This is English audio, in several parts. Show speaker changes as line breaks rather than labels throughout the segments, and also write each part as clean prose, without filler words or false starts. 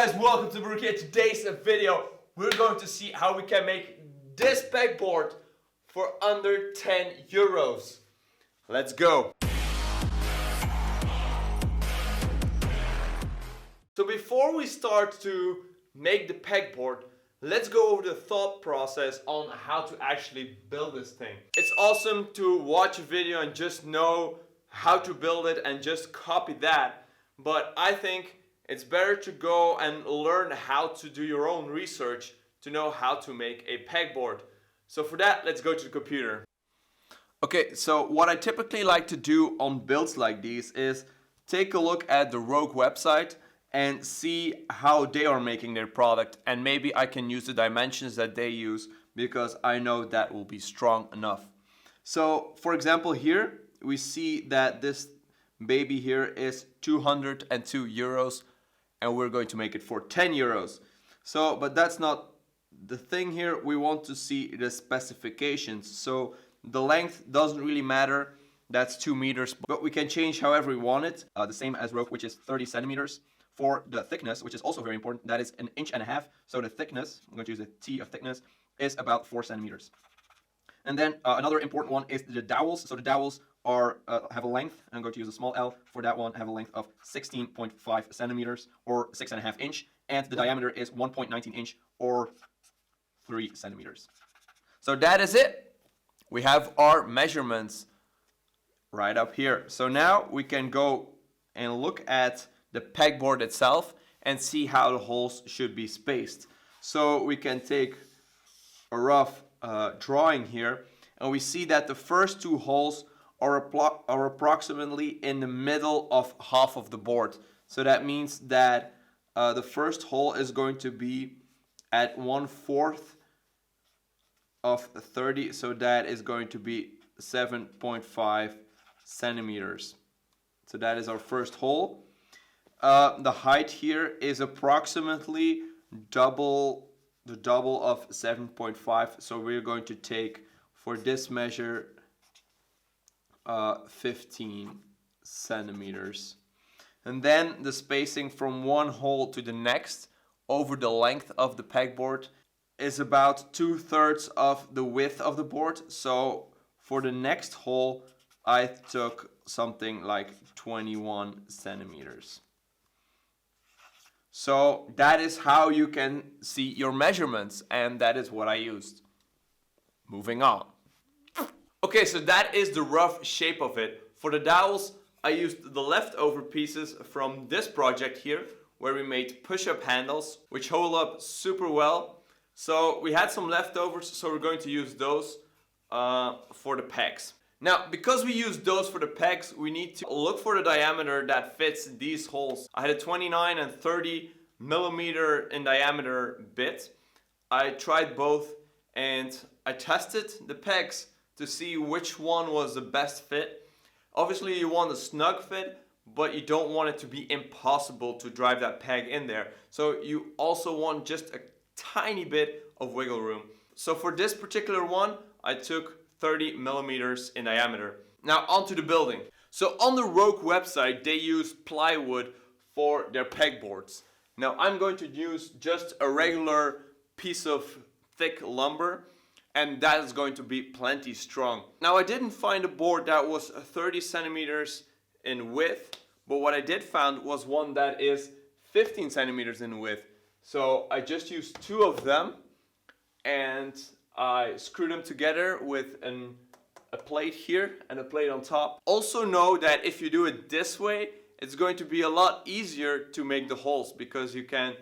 guys, welcome to Barrookie. In today's video, we're going to see how we can make this pegboard for under 10 euros. Let's go. So before we start to make the pegboard, let's go over the thought process on how to actually build this thing. It's awesome to watch a video and just know how to build it and just copy that, but I think it's better to go and learn how to do your own research to know how to make a pegboard. So for that, let's go to the computer. Okay, so what I typically like to do on builds like these is take a look at the Rogue website and see how they are making their product, and maybe I can use the dimensions that they use because I know that will be strong enough. So for example, here we see that this baby here is 202 euros and we're going to make it for 10 euros. So, but that's not the thing here. We want to see the specifications. So the length doesn't really matter. That's 2 meters, but we can change however we want it. The same as Rogue, which is 30 centimeters. For the thickness, which is also very important, that is 1.5 inches. So the thickness, I'm going to use a T of thickness, is about 4 centimeters. And then another important one is the dowels. So the dowels are have a length, I'm going to use a small L for that one, have a length of 16.5 centimeters or 6.5 inch, and the diameter is 1.19 inch or 3 centimeters. So that is it. We have our measurements right up here. So now we can go and look at the pegboard itself and see how the holes should be spaced. So we can take a rough drawing here, and we see that the first 2 holes are approximately in the middle of half of the board. So that means that the first hole is going to be at 1/4 of 30, so that is going to be 7.5 centimeters. So that is our first hole. The height here is approximately the double of 7.5, so we're going to take for this measure 15 centimeters. And then the spacing from one hole to the next over the length of the pegboard is about 2/3 of the width of the board. So for the next hole I took something like 21 centimeters. So that is how you can see your measurements, and that is what I used. Moving on. Okay, so that is the rough shape of it. For the dowels, I used the leftover pieces from this project here, where we made push-up handles, which hold up super well. So we had some leftovers, so we're going to use those for the pegs. Now, because we use those for the pegs, we need to look for the diameter that fits these holes. I had a 29 and 30 millimeter in diameter bit. I tried both and I tested the pegs to see which one was the best fit. Obviously you want a snug fit, but you don't want it to be impossible to drive that peg in there. So you also want just a tiny bit of wiggle room. So for this particular one, I took 30 millimeters in diameter. Now onto the building. So on the Rogue website, they use plywood for their pegboards. Now I'm going to use just a regular piece of thick lumber, and that is going to be plenty strong. Now I didn't find a board that was 30 centimeters in width, but what I did find was one that is 15 centimeters in width. So I just used 2 of them and I screwed them together with a plate here and a plate on top. Also know that if you do it this way, it's going to be a lot easier to make the holes, because you can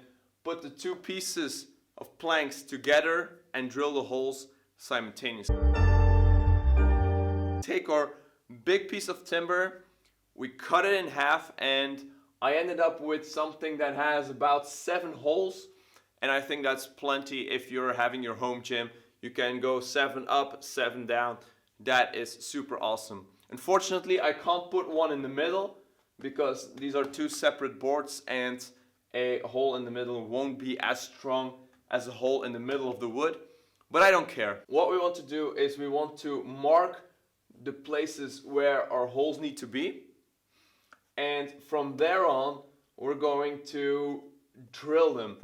put the 2 pieces of planks together and drill the holes simultaneously. Take our big piece of timber, we cut it in half, and I ended up with something that has about 7 holes, and I think that's plenty. If you're having your home gym, you can go 7 up, 7 down. That is super awesome. Unfortunately, I can't put one in the middle because these are 2 separate boards, and a hole in the middle won't be as strong as a hole in the middle of the wood. But I don't care. What we want to do is we want to mark the places where our holes need to be. And from there on, we're going to drill them.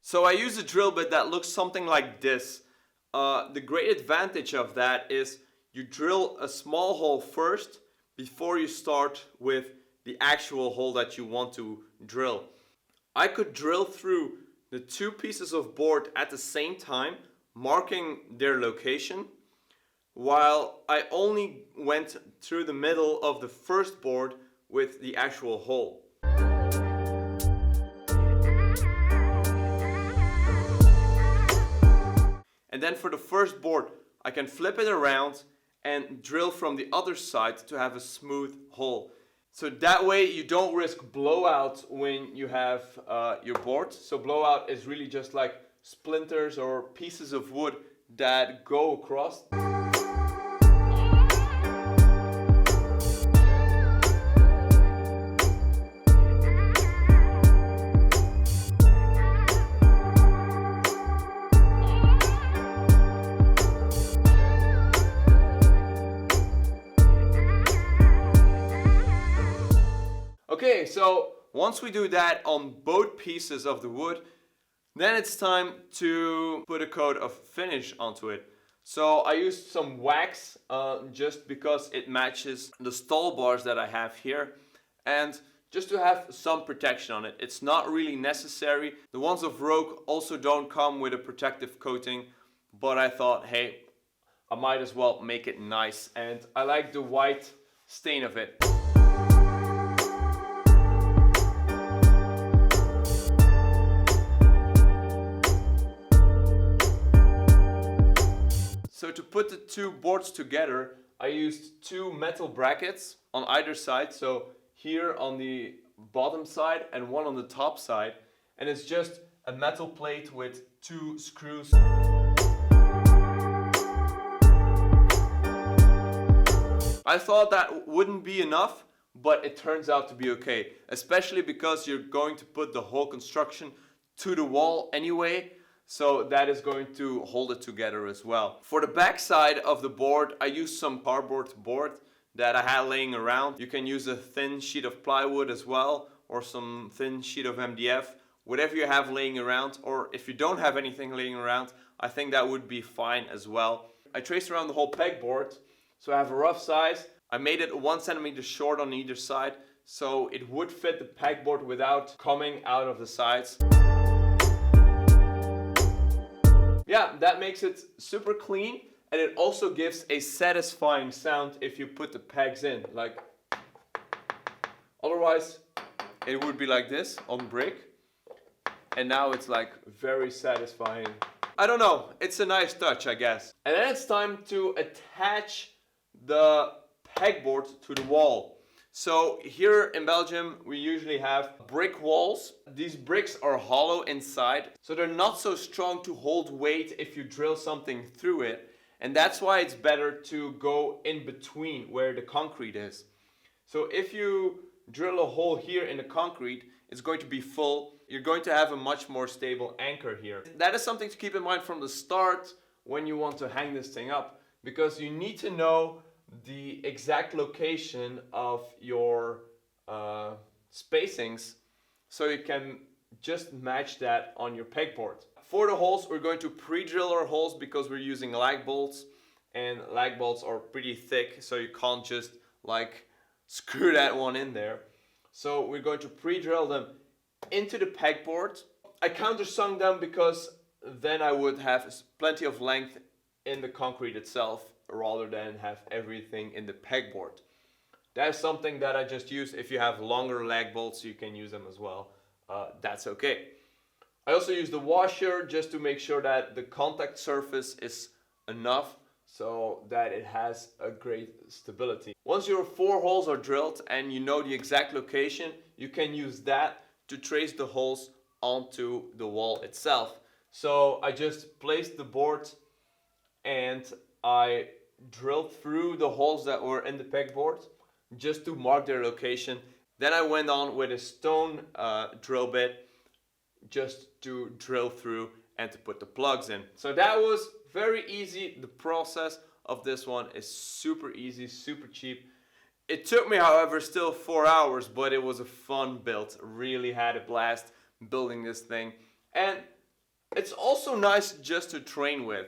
So I use a drill bit that looks something like this. The great advantage of that is you drill a small hole first before you start with the actual hole that you want to drill. I could drill through the two pieces of board at the same time, marking their location, while I only went through the middle of the first board with the actual hole. And then for the first board, I can flip it around and drill from the other side to have a smooth hole. So that way you don't risk blowout when you have your board. So blowout is really just like splinters or pieces of wood that go across. Okay, so once we do that on both pieces of the wood, then it's time to put a coat of finish onto it. So I used some wax just because it matches the stall bars that I have here, and just to have some protection on it. It's not really necessary. The ones of Rogue also don't come with a protective coating, but I thought, hey, I might as well make it nice, and I like the white stain of it. So to put the two boards together, I used two metal brackets on either side. So here on the bottom side and one on the top side. And it's just a metal plate with two screws. I thought that wouldn't be enough, but it turns out to be okay. Especially because you're going to put the whole construction to the wall anyway. So that is going to hold it together as well. For the back side of the board, I used some cardboard board that I had laying around. You can use a thin sheet of plywood as well, or some thin sheet of MDF, whatever you have laying around. Or if you don't have anything laying around, I think that would be fine as well. I traced around the whole pegboard, so I have a rough size. I made it 1 centimeter short on either side, so it would fit the pegboard without coming out of the sides. Yeah, that makes it super clean, and it also gives a satisfying sound if you put the pegs in. Like, otherwise it would be like this on brick, and now it's like very satisfying. I don't know, it's a nice touch, I guess. And then it's time to attach the pegboard to the wall. So here in Belgium we usually have brick walls. These bricks are hollow inside, so they're not so strong to hold weight if you drill something through it. And that's why it's better to go in between where the concrete is. So if you drill a hole here in the concrete, it's going to be full. You're going to have a much more stable anchor here. That is something to keep in mind from the start when you want to hang this thing up, because you need to know the exact location of your spacings so you can just match that on your pegboard. For the holes, we're going to pre-drill our holes because we're using lag bolts, and lag bolts are pretty thick, so you can't just like screw that one in there. So we're going to pre-drill them into the pegboard. I countersunk them because then I would have plenty of length in the concrete itself, rather than have everything in the pegboard. That's something that I just use. If you have longer lag bolts, you can use them as well. That's okay. I also use the washer just to make sure that the contact surface is enough so that it has a great stability. Once your 4 holes are drilled and you know the exact location, you can use that to trace the holes onto the wall itself. So I just placed the board and I drilled through the holes that were in the pegboard just to mark their location. Then I went on with a stone drill bit just to drill through and to put the plugs in. So that was very easy. The process of this one is super easy, super cheap. It took me, however, still 4 hours, but it was a fun build. Really had a blast building this thing. And it's also nice just to train with.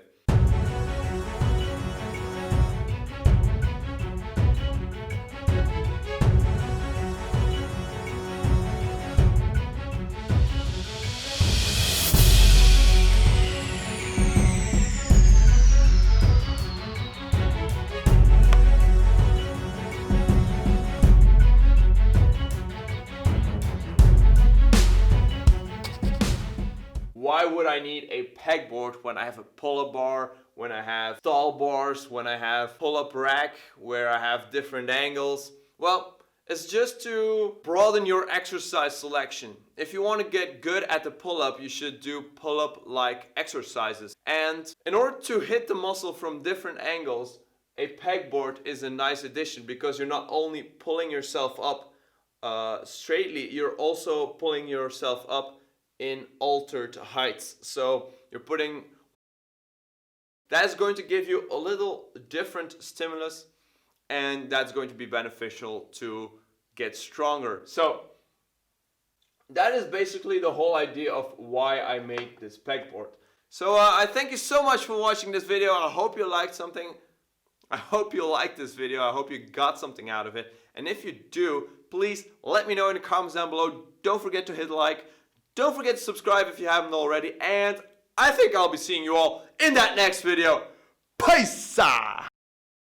Why would I need a pegboard when I have a pull-up bar, when I have stall bars, when I have pull-up rack, where I have different angles? Well, it's just to broaden your exercise selection. If you want to get good at the pull-up, you should do pull-up like exercises. And in order to hit the muscle from different angles, a pegboard is a nice addition, because you're not only pulling yourself up straightly, you're also pulling yourself up in altered heights. So you're putting, that's going to give you a little different stimulus, and that's going to be beneficial to get stronger. So that is basically the whole idea of why I made this pegboard. So I thank you so much for watching this video. I hope you liked something. I hope you liked this video. I hope you got something out of it. And if you do, please let me know in the comments down below. Don't forget to hit like. Don't forget to subscribe if you haven't already. And I think I'll be seeing you all in that next video. Peace!